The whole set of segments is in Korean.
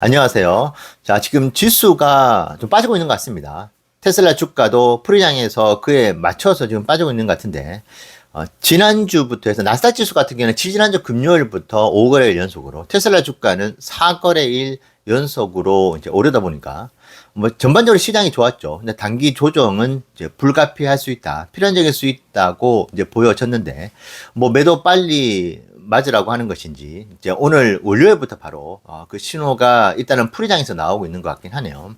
안녕하세요. 자, 지금 지수가 좀 빠지고 있는 것 같습니다. 테슬라 주가도 프리장에서 그에 맞춰서 지금 빠지고 있는 것 같은데, 지난주부터 해서 나스닥 지수 같은 경우는 지지난주 금요일부터 5거래일 연속으로, 테슬라 주가는 4거래일 연속으로 이제 오르다 보니까, 뭐 전반적으로 시장이 좋았죠. 근데 단기 조정은 이제 불가피할 수 있다, 필연적일 수 있다고 이제 보여졌는데, 뭐 매도 빨리 맞으라고 하는 것인지 이제 오늘 월요일부터 바로 그 신호가 일단은 풀이장에서 나오고 있는 것 같긴 하네요.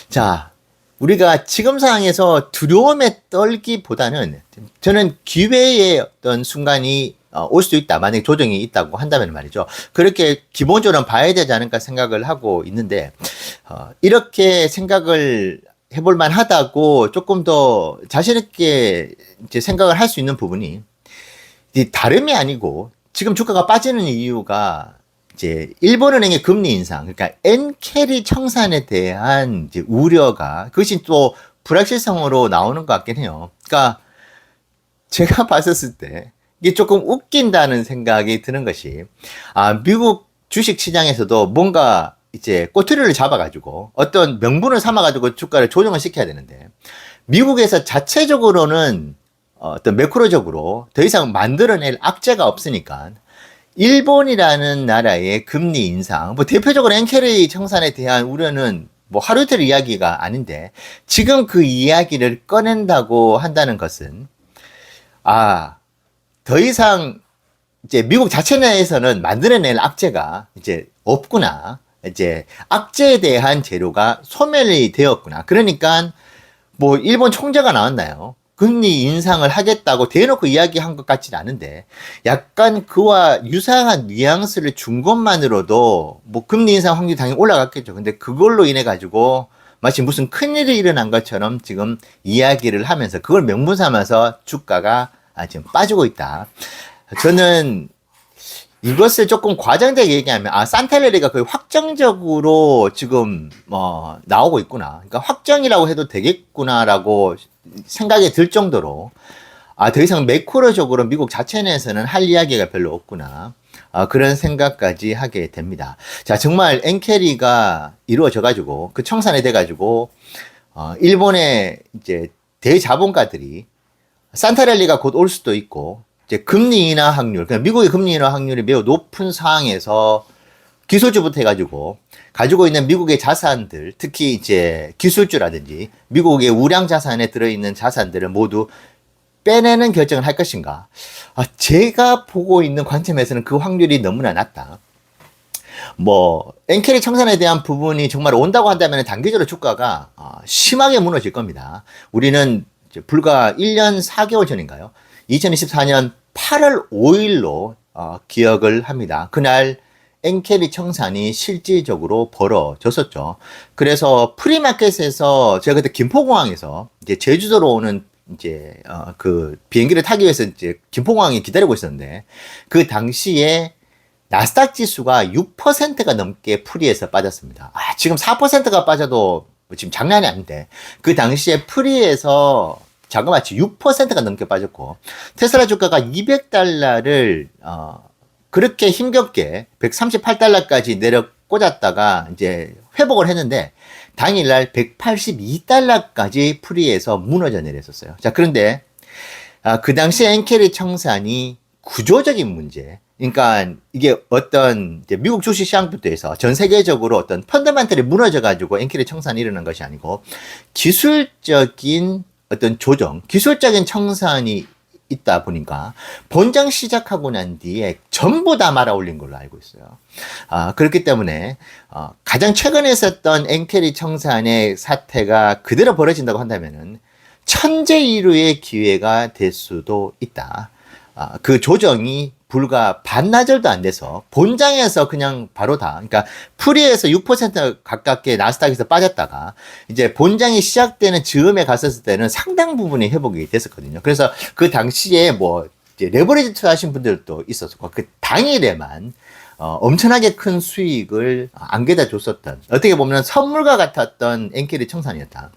자, 우리가 지금 상황에서 두려움에 떨기보다는 저는 기회의 어떤 순간이 올 수도 있다. 만약에 조정이 있다고 한다면 말이죠. 그렇게 기본적으로 봐야 되지 않을까 생각을 하고 있는데 이렇게 생각을 해볼 만하다고 조금 더 자신 있게 이제 생각을 할 수 있는 부분이 다름이 아니고 지금 주가가 빠지는 이유가 이제 일본은행의 금리 인상, 그러니까 엔캐리 청산에 대한 이제 우려가 그것이 또 불확실성으로 나오는 것 같긴 해요. 그러니까 제가 봤었을 때 이게 조금 웃긴다는 생각이 드는 것이 미국 주식 시장에서도 뭔가 이제 꼬투리를 잡아가지고 어떤 명분을 삼아가지고 주가를 조정을 시켜야 되는데 미국에서 자체적으로는 어떤 매크로적으로 더 이상 만들어낼 악재가 없으니까 일본이라는 나라의 금리 인상, 뭐 대표적으로 엔캐리 청산에 대한 우려는 뭐 하루 이틀 이야기가 아닌데 지금 그 이야기를 꺼낸다고 한다는 것은 더 이상 이제 미국 자체 내에서는 만들어낼 악재가 이제 없구나. 이제 악재에 대한 재료가 소멸이 되었구나. 그러니까 뭐 일본 총재가 나왔나요? 금리 인상을 하겠다고 대놓고 이야기한 것 같지는 않은데 약간 그와 유사한 뉘앙스를 준 것만으로도 뭐 금리 인상 확률이 당연히 올라갔겠죠. 근데 그걸로 인해 가지고 마치 무슨 큰일이 일어난 것처럼 지금 이야기를 하면서 그걸 명분 삼아서 주가가 지금 빠지고 있다. 저는 이것을 조금 과장되게 얘기하면 산텔레리가 거의 확정적으로 지금 나오고 있구나. 그러니까 확정이라고 해도 되겠구나라고 생각이 들 정도로 더 이상 매크로적으로 미국 자체 내에서는 할 이야기가 별로 없구나. 그런 생각까지 하게 됩니다. 자, 정말 엔캐리가 이루어져 가지고 그 청산이 돼 가지고 일본의 이제 대자본가들이 산타렐리가 곧 올 수도 있고 이제 금리 인하 확률, 그러니까 미국의 금리 인하 확률이 매우 높은 상황에서 기술주부터 해가지고 가지고 있는 미국의 자산들, 특히 이제 기술주라든지 미국의 우량 자산에 들어있는 자산들을 모두 빼내는 결정을 할 것인가? 제가 보고 있는 관점에서는 그 확률이 너무나 낮다. 뭐 엔캐리 청산에 대한 부분이 정말 온다고 한다면 단기적으로 주가가 심하게 무너질 겁니다. 우리는 불과 1년 4개월 전인가요? 2024년 8월 5일로 기억을 합니다. 그날 엔캐리 청산이 실질적으로 벌어졌었죠. 그래서 프리마켓에서 제가 그때 김포공항에서 이제 제주도로 오는 이제 그 비행기를 타기 위해서 이제 김포공항에 기다리고 있었는데 그 당시에 나스닥 지수가 6%가 넘게 프리에서 빠졌습니다. 지금 4%가 빠져도 지금 장난이 아닌데 그 당시에 프리에서 자그마치 6%가 넘게 빠졌고 테슬라 주가가 200달러를 그렇게 힘겹게 138달러까지 내려 꽂았다가 이제 회복을 했는데 당일날 182달러까지 프리에서 무너져 내렸었어요. 자, 그런데 그 당시 엔캐리 청산이 구조적인 문제, 그러니까 이게 어떤 이제 미국 주식 시장부터 해서 전 세계적으로 어떤 펀더멘털이 무너져 가지고 엔캐리 청산이 일어난 것이 아니고 기술적인 어떤 조정, 기술적인 청산이 있다 보니까 본장 시작하고 난 뒤에 전부 다 말아 올린 걸로 알고 있어요. 그렇기 때문에 가장 최근에 있었던 엔캐리 청산의 사태가 그대로 벌어진다고 한다면은 천재일우의 기회가 될 수도 있다. 그 조정이 불과 반나절도 안 돼서 본장에서 그냥 바로 그러니까 프리에서 6% 가깝게 나스닥에서 빠졌다가 이제 본장이 시작되는 즈음에 갔었을 때는 상당 부분이 회복이 됐었거든요. 그래서 그 당시에 뭐 이제 레버리지 투자하신 분들도 있었고 그 당일에만 엄청나게 큰 수익을 안겨다 줬었던 어떻게 보면 선물과 같았던 엔캐리 청산이었다.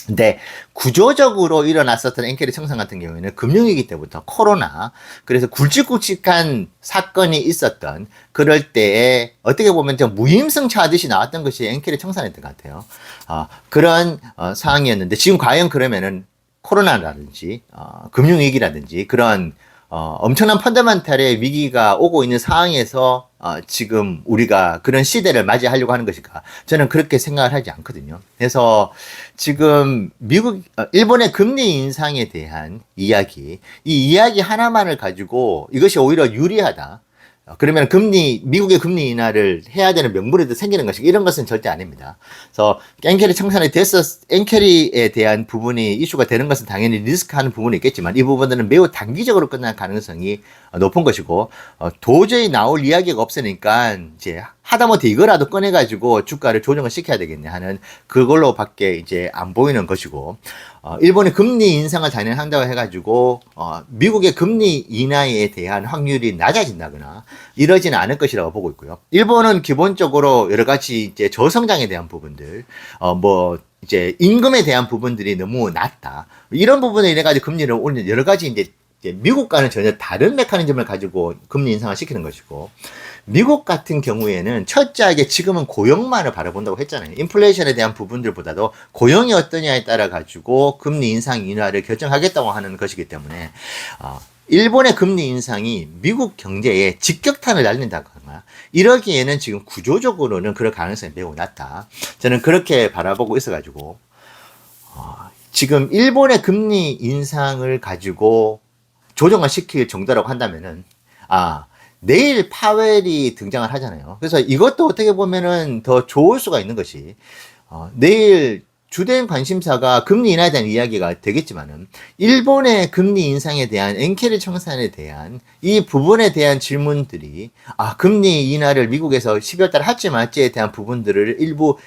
근데 구조적으로 일어났었던 엔케리 청산 같은 경우에는 금융위기 때부터 코로나, 그래서 굵직굵직한 사건이 있었던 그럴 때에 어떻게 보면 좀 무임승차 하듯이 나왔던 것이 엔케리 청산이었던 것 같아요. 그런 상황이었는데 지금 과연 그러면은 코로나라든지 금융위기라든지 그런 엄청난 펀더멘탈의 위기가 오고 있는 상황에서 지금 우리가 그런 시대를 맞이하려고 하는 것일까? 저는 그렇게 생각을 하지 않거든요. 그래서 지금 일본의 금리 인상에 대한 이야기, 이 이야기 하나만을 가지고 이것이 오히려 유리하다. 그러면 미국의 금리 인하를 해야 되는 명분이 생기는 것이 이런 것은 절대 아닙니다. 그래서 엔캐리 청산이 엔캐리에 대한 부분이 이슈가 되는 것은 당연히 리스크하는 부분이 있겠지만 이 부분들은 매우 단기적으로 끝날 가능성이 높은 것이고, 도저히 나올 이야기가 없으니까 이제 하다못해 이거라도 꺼내가지고 주가를 조정을 시켜야 되겠네 하는 그걸로밖에 이제 안 보이는 것이고, 일본의 금리 인상을 단행한다고 해가지고 미국의 금리 인하에 대한 확률이 낮아진다거나 이러지는 않을 것이라고 보고 있고요. 일본은 기본적으로 여러 가지 이제 저성장에 대한 부분들, 이제 임금에 대한 부분들이 너무 낮다. 이런 부분에 인해 가지고 금리를 올리는 여러 가지 이제 미국과는 전혀 다른 메커니즘을 가지고 금리 인상을 시키는 것이고, 미국 같은 경우에는 철저하게 지금은 고용만을 바라본다고 했잖아요. 인플레이션에 대한 부분들보다도 고용이 어떠냐에 따라 가지고 금리 인상 인하를 결정하겠다고 하는 것이기 때문에 일본의 금리 인상이 미국 경제에 직격탄을 날린다거나 이러기에는 지금 구조적으로는 그럴 가능성이 매우 낮다. 저는 그렇게 바라보고 있어가지고 지금 일본의 금리 인상을 가지고 조정을 시킬 정도라고 한다면은 내일 파웰이 등장을 하잖아요. 그래서 이것도 어떻게 보면은 더 좋을 수가 있는 것이, 내일 주된 관심사가 금리 인하에 대한 이야기가 되겠지만은, 일본의 금리 인상에 대한 엔케리 청산에 대한 이 부분에 대한 질문들이, 금리 인하를 미국에서 12월 달에 할지 말지에 대한 부분들을 일부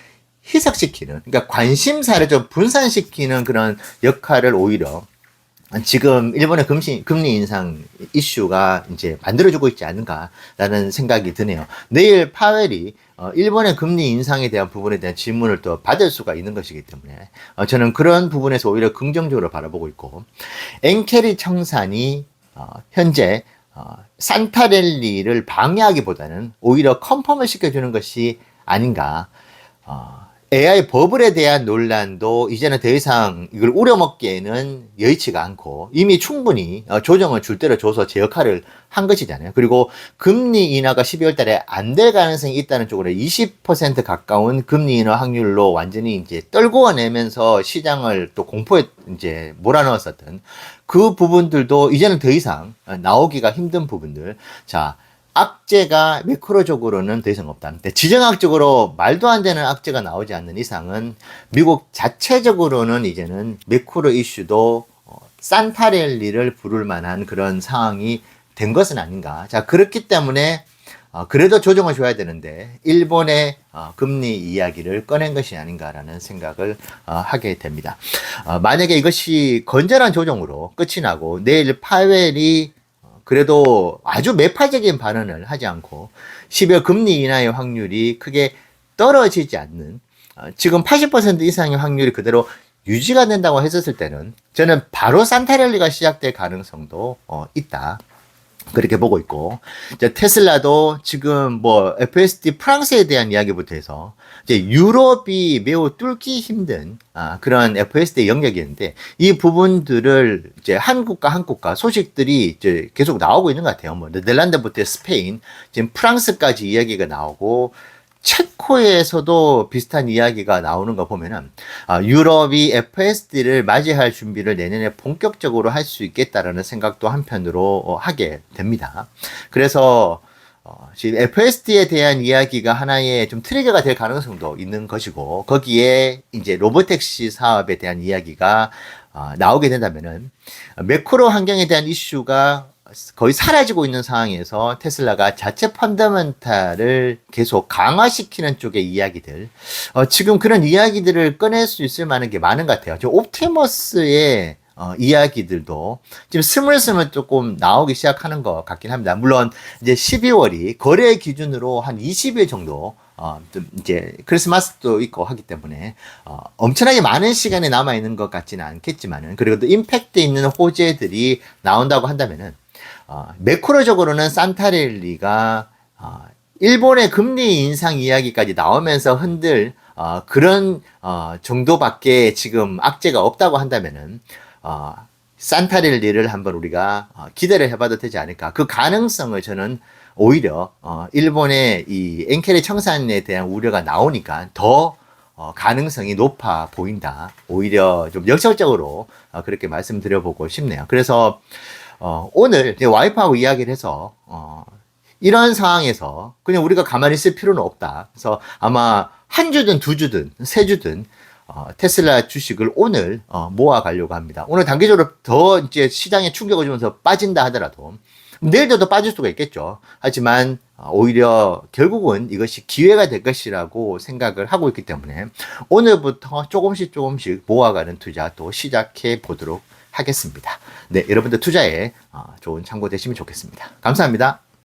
희석시키는, 그러니까 관심사를 좀 분산시키는 그런 역할을 오히려 지금 일본의 금리 인상 이슈가 이제 만들어주고 있지 않은가라는 생각이 드네요. 내일 파웰이 일본의 금리 인상에 대한 부분에 대한 질문을 또 받을 수가 있는 것이기 때문에 저는 그런 부분에서 오히려 긍정적으로 바라보고 있고, 엔케리 청산이 현재 산타랠리를 방해하기보다는 오히려 컨펌을 시켜주는 것이 아닌가. AI 버블에 대한 논란도 이제는 더 이상 이걸 우려먹기에는 여의치가 않고 이미 충분히 조정을 줄 대로 줘서 제 역할을 한 것이잖아요. 그리고 금리 인하가 12월 달에 안 될 가능성이 있다는 쪽으로 20% 가까운 금리 인하 확률로 완전히 이제 떨구어내면서 시장을 또 공포에 이제 몰아넣었었던 그 부분들도 이제는 더 이상 나오기가 힘든 부분들. 자, 악재가 매크로적으로는 더 이상 없다. 근데 지정학적으로 말도 안 되는 악재가 나오지 않는 이상은 미국 자체적으로는 이제는 매크로 이슈도 산타랠리를 부를 만한 그런 상황이 된 것은 아닌가. 자, 그렇기 때문에 그래도 조정을 줘야 되는데 일본의 금리 이야기를 꺼낸 것이 아닌가라는 생각을 하게 됩니다. 만약에 이것이 건전한 조정으로 끝이 나고 내일 파웰이 그래도 아주 매파적인 발언을 하지 않고 12월 금리 인하의 확률이 크게 떨어지지 않는, 지금 80% 이상의 확률이 그대로 유지가 된다고 했었을 때는 저는 바로 산타랠리가 시작될 가능성도 있다. 그렇게 보고 있고, 이제 테슬라도 지금 FSD 프랑스에 대한 이야기부터 해서 이제 유럽이 매우 뚫기 힘든 그런 FSD 영역이었는데 이 부분들을 이제 한국과 소식들이 이제 계속 나오고 있는 것 같아요. 네덜란드부터 스페인, 지금 프랑스까지 이야기가 나오고 체코에서도 비슷한 이야기가 나오는 거 보면은 유럽이 FSD를 맞이할 준비를 내년에 본격적으로 할 수 있겠다라는 생각도 한편으로 하게 됩니다. 그래서 지금 FSD에 대한 이야기가 하나의 좀 트리거가 될 가능성도 있는 것이고, 거기에 이제 로보택시 사업에 대한 이야기가 나오게 된다면은 매크로 환경에 대한 이슈가 거의 사라지고 있는 상황에서 테슬라가 자체 펀더멘탈을 계속 강화시키는 쪽의 이야기들, 지금 그런 이야기들을 꺼낼 수 있을 만한 게 많은 것 같아요. 저 옵티머스의 이야기들도 지금 스물스물 조금 나오기 시작하는 것 같긴 합니다. 물론 이제 12월이 거래 기준으로 한 20일 정도 좀 이제 크리스마스도 있고 하기 때문에 엄청나게 많은 시간이 남아 있는 것 같지는 않겠지만은, 그리고 또 임팩트 있는 호재들이 나온다고 한다면은 매크로적으로는 산타랠리가 일본의 금리 인상 이야기까지 나오면서 흔들 그런 정도밖에 지금 악재가 없다고 한다면은 산타랠리를 한번 우리가 기대를 해봐도 되지 않을까. 그 가능성을 저는 오히려 일본의 이 엔켈의 청산에 대한 우려가 나오니까 더 가능성이 높아 보인다. 오히려 좀 역설적으로 그렇게 말씀드려보고 싶네요. 그래서 오늘 제 와이프하고 이야기를 해서 이런 상황에서 그냥 우리가 가만히 있을 필요는 없다. 그래서 아마 한 주든 두 주든 세 주든 테슬라 주식을 오늘 모아가려고 합니다. 오늘 단기적으로 더 이제 시장에 충격을 주면서 빠진다 하더라도 내일도 더 빠질 수가 있겠죠. 하지만 오히려 결국은 이것이 기회가 될 것이라고 생각을 하고 있기 때문에 오늘부터 조금씩 모아가는 투자 또 시작해 보도록 하겠습니다. 네, 여러분들 투자에 좋은 참고 되시면 좋겠습니다. 감사합니다.